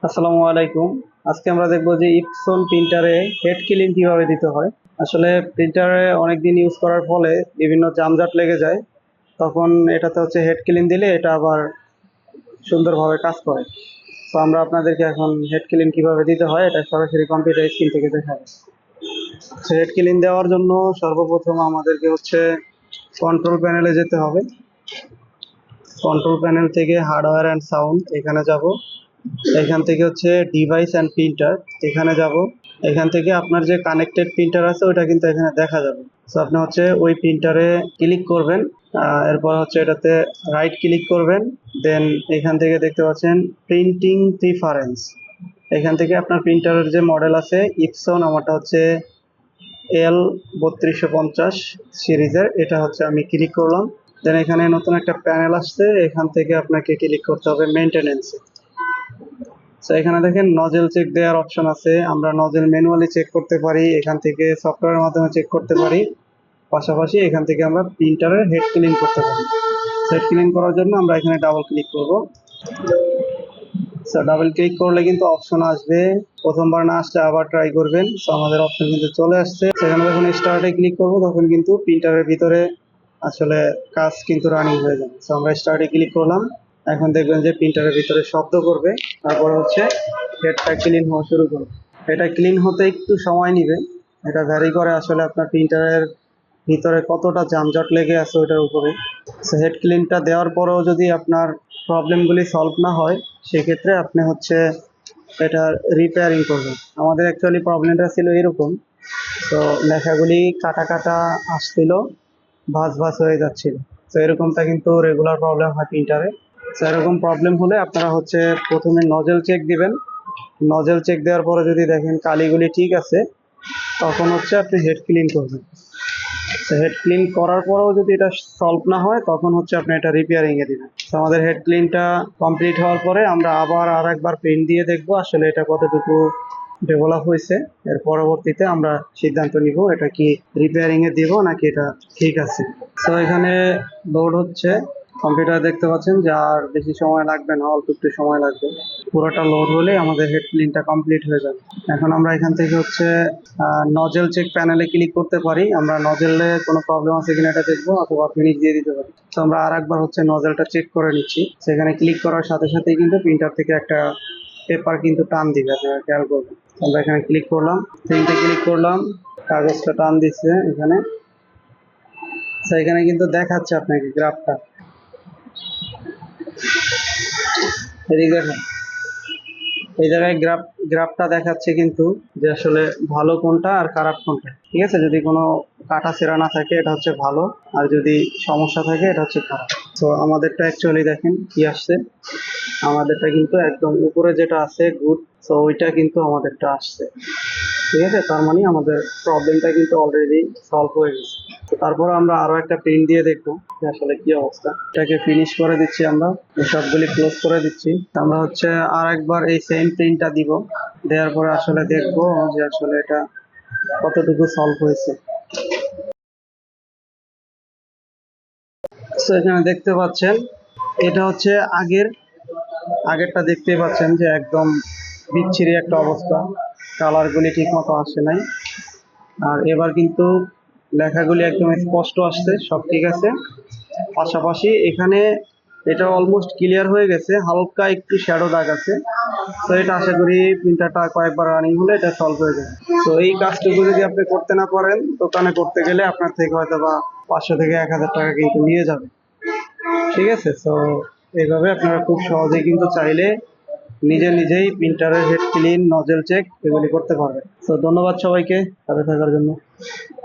আসসালামু আলাইকুম। আজকে আমরা দেখব যে ইপসন প্রিন্টারে হেড কিলিং কিভাবে দিতে হয়। আসলে প্রিন্টারে অনেকদিন ইউজ করার ফলে বিভিন্ন জামজাট লেগে যায়, তখন এটাতে হচ্ছে হেড কিলিং দিলে এটা আবার সুন্দরভাবে কাজ করে। তো আমরা আপনাদেরকে এখন হেড কিলিং কিভাবে দিতে হয় এটা সরাসরি কম্পিউটার স্ক্রিন থেকে দেখাবো। হেড কিলিং দেওয়ার জন্য সর্বপ্রথম আমাদেরকে হচ্ছে কন্ট্রোল প্যানেলে যেতে হবে। কন্ট্রোল প্যানেল থেকে হার্ডওয়্যার অ্যান্ড সাউন্ড এখানে যাব। এখান থেকে হচ্ছে ডিভাইস অ্যান্ড প্রিন্টার এখানে যাব। এখান থেকে আপনার যে কানেক্টেড প্রিন্টার আছে ওটা কিন্তু এখানে দেখা যাবে। সো আপনি হচ্ছে ওই প্রিন্টারে ক্লিক করবেন, এরপর হচ্ছে এটাতে রাইট ক্লিক করবেন। দেন এখান থেকে দেখতে পাচ্ছেন প্রিন্টিং প্রিফারেন্স। এখান থেকে আপনার প্রিন্টারের যে মডেল আছে ইপসন, আমারটা হচ্ছে L3250 সিরিজের, এটা হচ্ছে আমি ক্লিক করলাম। দেন এখানে নতুন একটা প্যানেল আসছে, এখান থেকে আপনাকে ক্লিক করতে হবে মেইনটেনেন্সে। সো এখানে দেখেন নজেল চেক দেওয়ার অপশন আছে। আমরা নজেল ম্যানুয়ালি চেক করতে পারি, এখান থেকে সফটওয়্যারের মাধ্যমে চেক করতে পারি, পাশাপাশি এখান থেকে আমরা প্রিন্টারের হেড ক্লিন করতে পারি। হেড ক্লিন করার জন্য আমরা এখানে ডাবল ক্লিক করব। সো ডাবল ক্লিক করলে কিন্তু অপশন আসবে, প্রথমবার না আসলে আবার ট্রাই করবেন। সো আমাদের অপশন কিন্তু চলে আসছে। সেখানে যখন স্টার্টে ক্লিক করব তখন কিন্তু প্রিন্টারের ভিতরে আসলে কাজ কিন্তু রানিং হয়ে যাবে। সো আমরা স্টার্টে ক্লিক করলাম, এখন দেখবেন যে প্রিন্টারের ভিতরে শব্দ করবে, তারপর হচ্ছে হেডটা ক্লিন হওয়া শুরু করবে। এটা ক্লিন হতে একটু সময় নেবে, এটা ভ্যারি করে আসলে আপনার প্রিন্টারের ভিতরে কতটা যানজট লেগে আছে ওটার উপরে। সো হেড ক্লিনটা দেওয়ার পরেও যদি আপনার প্রবলেমগুলি সলভ না হয়, সেক্ষেত্রে আপনি হচ্ছে এটা রিপেয়ারিং করবেন। আমাদের অ্যাকচুয়ালি প্রবলেমটা ছিল এরকম, তো লেখাগুলি কাটা কাটা আসছিল, ভাঁজ ভাঁজ হয়ে যাচ্ছিল। তো এরকমটা কিন্তু রেগুলার প্রবলেম হয় প্রিন্টারে। তো এরকম প্রবলেম হলে আপনারা হচ্ছে প্রথমে নজেল চেক দিবেন। নজেল চেক দেওয়ার পরে যদি দেখেন কালিগুলি ঠিক আছে, তখন হচ্ছে আপনি হেড ক্লিন করবেন। তো হেড ক্লিন করার পরেও যদি এটা সলভ না হয়, তখন হচ্ছে আপনি এটা রিপেয়ারিংয়ে দিবেন। তো আমাদের হেড ক্লিনটা কমপ্লিট হওয়ার পরে আমরা আবার আরেকবার প্রিন্ট দিয়ে দেখবো আসলে এটা কতটুকু ডেভেলপ হয়েছে। এর পরবর্তীতে আমরা সিদ্ধান্ত নিব এটা কি রিপেয়ারিংয়ে দিব নাকি এটা ঠিক আছে। তো এখানে লোড হচ্ছে, কম্পিউটার দেখতে পাচ্ছেন যে আর বেশি সময় লাগবে না, অল্প একটু সময় লাগবে। পুরোটা লোড হলে আমাদের হেড ক্লিনটা কমপ্লিট হয়ে যাবে। এখন আমরা এখান থেকে হচ্ছে নজেল চেক প্যানেলে ক্লিক করতে পারি, আমরা নজেলে কোনো প্রবলেম আছে কিনা এটা দেখবো, অথবা ফিনিশ দিয়ে দিতে পারি। তো আমরা আর একবার হচ্ছে নজেলটা চেক করে নিচ্ছি। সেখানে ক্লিক করার সাথে সাথেই কিন্তু প্রিন্টার থেকে একটা পেপার কিন্তু টান দিবে, আপনারা খেয়াল করবেন। আমরা এখানে ক্লিক করলাম, প্রিন্টে ক্লিক করলাম, কাগজটা টান দিচ্ছে এখানে। তো এখানে কিন্তু দেখাচ্ছে আপনাকে গ্রাফটা, এদিকে দেখেন, এই জায়গায় গ্রাফটা দেখাচ্ছে কিন্তু যে আসলে ভালো কোনটা আর খারাপ কোনটা। ঠিক আছে, যদি কোনো কাটা ছেঁড়া না থাকে এটা হচ্ছে ভালো, আর যদি সমস্যা থাকে এটা হচ্ছে খারাপ। তো আমাদেরটা অ্যাকচুয়ালি দেখেন কি আসছে, আমাদেরটা কিন্তু একদম উপরে যেটা আছে গুড, তো ওইটা কিন্তু আমাদেরটা আসছে। ঠিক আছে, তার মানে আমাদের প্রবলেমটা কিন্তু অলরেডি সলভ হয়ে গেছে। তো তারপর আমরা আরো একটা প্রিন্ট দিয়ে দেখবো যে আসলে কি অবস্থা। এটাকে ফিনিশ করে দিচ্ছি, আমরা সবগুলি ক্লোজ করে দিচ্ছি। আমরা হচ্ছে আর একবার এই সেম প্রিন্টটা দিব, দেওয়ার পরে আসলে দেখবো যে আসলে এটা কতটুকু সলভ হয়েছে। তো এখানে দেখতে পাচ্ছেন এটা হচ্ছে আগেরটা দেখতেই পাচ্ছেন যে একদম বিচ্ছিরি একটা অবস্থা, কালারগুলি ঠিক মতো আসে নাই। আর এবার কিন্তু লেখাগুলি একদম স্পষ্ট আসছে, সব ঠিক আছে। পাশাপাশি এখানে এটা অলমোস্ট ক্লিয়ার হয়ে গেছে, হালকা একটু শ্যাডো দাগ আছে। তো এটা আশা করি প্রিন্টারটা কয়েকবার রানিং হলে এটা সলভ হয়ে যাবে। তো এই কাজটুকু যদি আপনি করতে না পারেন, দোকানে করতে গেলে আপনার থেকে হয়তো বা 500 থেকে 1000 টাকা কিন্তু নিয়ে যাবে। ঠিক আছে, তো এইভাবে আপনারা খুব সহজেই কিন্তু চাইলে নিজেই প্রিন্টারের হেড ক্লিন, নজেল চেক এগুলি করতে পারবেন। তো ধন্যবাদ সবাইকে সাথে থাকার জন্য।